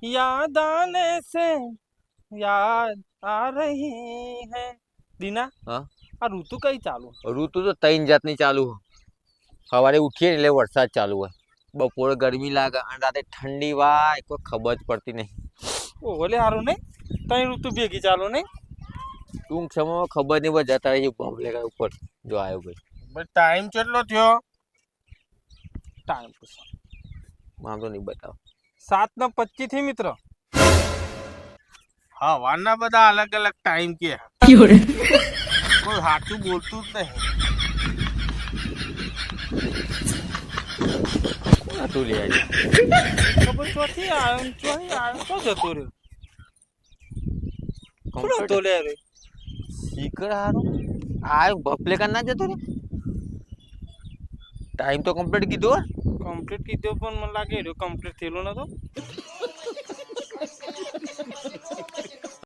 याद आने से याद आ रही है दीना હા આ ઋતુ કઈ ચાલુ ઋતુ તો ત્રણ જાતની ચાલુ હોય. સવારે ઉઠીએ ને એટલે વરસાદ ચાલુ હોય, બપોરે ગરમી લાગે અને રાતે ઠંડી વાય કોઈ ખબર જ પડતી નહીં. ઓલે હારું નહીં ત્રણ ઋતુ ભેગી ચાલુ નહીં ટૂંક સમયમાં ખબર નહીં પણ જતા રહી બોમ્બલે ઉપર જો આવ્યો ભાઈ. ટાઈમ કેટલો થયો ટાઈમ પૂછો આમ તો નહીં બતાવો. 7:25 થી મિત્ર હા વારના બધા અલગ અલગ ટાઈમ કે કોઈ સાચું બોલતું જ નહીં કોણ હતું લે આજે? ખબર ચોથી આવ્યો ચોથી આવ્યો તો જતો રહ્યો કોણ હતો લે રે શીકર હારો આ બફલે કાન ના જતો રે. ટાઈમ તો કમ્પ્લીટ કીધો. કમ્પ્લીટ કીધો પણ મને લાગે કમ્પ્લીટ થયેલો નતો